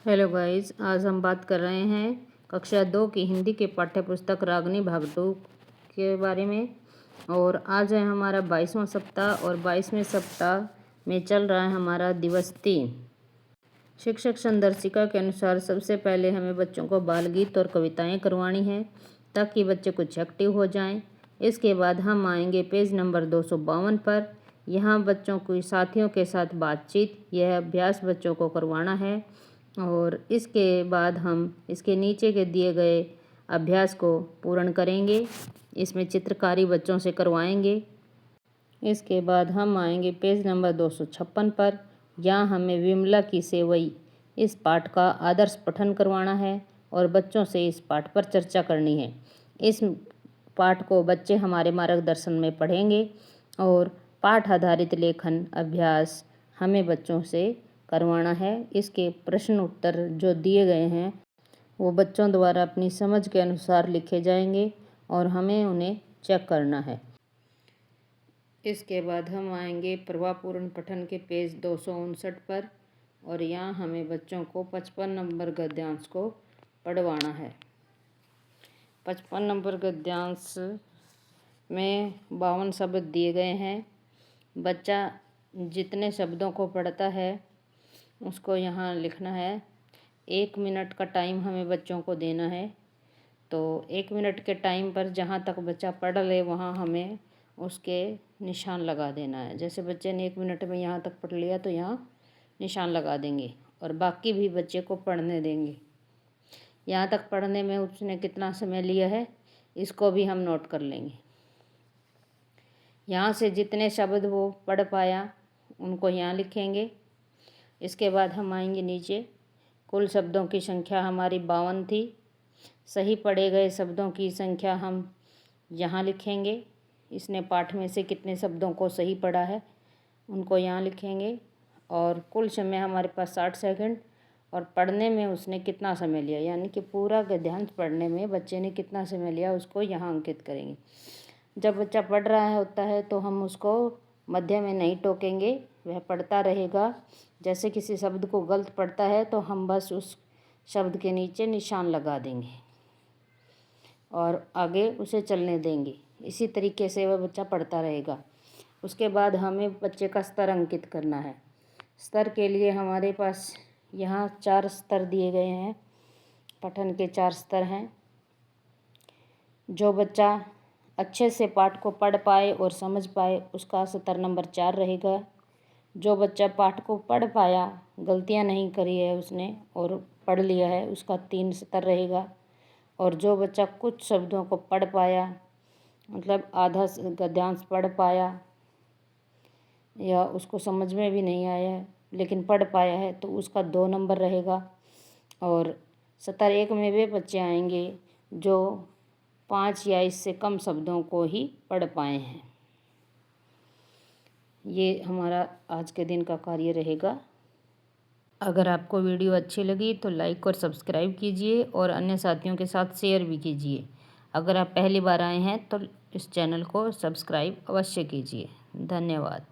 Hello guys, आज हम बात कर रहे हैं कक्षा 2 की हिंदी के पाठ्य पुस्तक रागनी भाग 2 के बारे में। और आज है हमारा 22वां सप्ताह और 22वें सप्ताह में चल रहा है हमारा दिवस 3। शिक्षक संदर्शिका के अनुसार सबसे पहले हमें बच्चों को बाल गीत और कविताएं करवानी है ताकि बच्चे कुछ एक्टिव हो जाएं। इसके बाद हम आएंगे पेज नंबर 252 पर। यहाँ बच्चों की साथियों के साथ बातचीत, यह अभ्यास बच्चों को करवाना है। और इसके बाद हम इसके नीचे के दिए गए अभ्यास को पूर्ण करेंगे। इसमें चित्रकारी बच्चों से करवाएंगे। इसके बाद हम आएंगे पेज नंबर 256 पर। यहाँ हमें विमला की सेवई इस पाठ का आदर्श पठन करवाना है और बच्चों से इस पाठ पर चर्चा करनी है। इस पाठ को बच्चे हमारे मार्गदर्शन में पढ़ेंगे और पाठ आधारित लेखन अभ्यास हमें बच्चों से करवाना है। इसके प्रश्न उत्तर जो दिए गए हैं वो बच्चों द्वारा अपनी समझ के अनुसार लिखे जाएंगे और हमें उन्हें चेक करना है। इसके बाद हम आएंगे प्रभावपूर्ण पठन के पेज 259 पर और यहाँ हमें बच्चों को 55 नंबर गद्यांश को पढ़वाना है। 55 नंबर गद्यांश में 52 शब्द दिए गए हैं। बच्चा जितने शब्दों को पढ़ता है उसको यहाँ लिखना है। 1 मिनट का टाइम हमें बच्चों को देना है। तो 1 मिनट के टाइम पर जहाँ तक बच्चा पढ़ ले वहाँ हमें उसके निशान लगा देना है। जैसे बच्चे ने 1 मिनट में यहाँ तक पढ़ लिया तो यहाँ निशान लगा देंगे और बाकी भी बच्चे को पढ़ने देंगे। यहाँ तक पढ़ने में उसने कितना समय लिया है इसको भी हम नोट कर लेंगे। यहाँ से जितने शब्द वो पढ़ पाया उनको यहाँ लिखेंगे। इसके बाद हम आएंगे नीचे। कुल शब्दों की संख्या हमारी 52 थी। सही पढ़े गए शब्दों की संख्या हम यहाँ लिखेंगे। इसने पाठ में से कितने शब्दों को सही पढ़ा है उनको यहाँ लिखेंगे। और कुल समय हमारे पास 60 सेकंड और पढ़ने में उसने कितना समय लिया, यानी कि पूरा गद्यांश पढ़ने में बच्चे ने कितना समय लिया उसको यहाँ अंकित करेंगे। जब बच्चा पढ़ रहा होता है तो हम उसको मध्य में नहीं टोकेंगे, वह पढ़ता रहेगा। जैसे किसी शब्द को गलत पढ़ता है तो हम बस उस शब्द के नीचे निशान लगा देंगे और आगे उसे चलने देंगे। इसी तरीके से वह बच्चा पढ़ता रहेगा। उसके बाद हमें बच्चे का स्तर अंकित करना है। स्तर के लिए हमारे पास यहाँ 4 स्तर दिए गए हैं। पठन के 4 स्तर हैं। जो बच्चा अच्छे से पाठ को पढ़ पाए और समझ पाए उसका स्तर नंबर 4 रहेगा। जो बच्चा पाठ को पढ़ पाया, गलतियां नहीं करी है उसने और पढ़ लिया है, उसका 3 स्तर रहेगा। और जो बच्चा कुछ शब्दों को पढ़ पाया, मतलब आधा गद्यांश पढ़ पाया या उसको समझ में भी नहीं आया है लेकिन पढ़ पाया है तो उसका 2 नंबर रहेगा। और स्तर 1 में वे बच्चे आएंगे जो 5 या इससे कम शब्दों को ही पढ़ पाए हैं। ये हमारा आज के दिन का कार्य रहेगा। अगर आपको वीडियो अच्छी लगी तो लाइक और सब्सक्राइब कीजिए और अन्य साथियों के साथ शेयर भी कीजिए। अगर आप पहली बार आए हैं तो इस चैनल को सब्सक्राइब अवश्य कीजिए। धन्यवाद।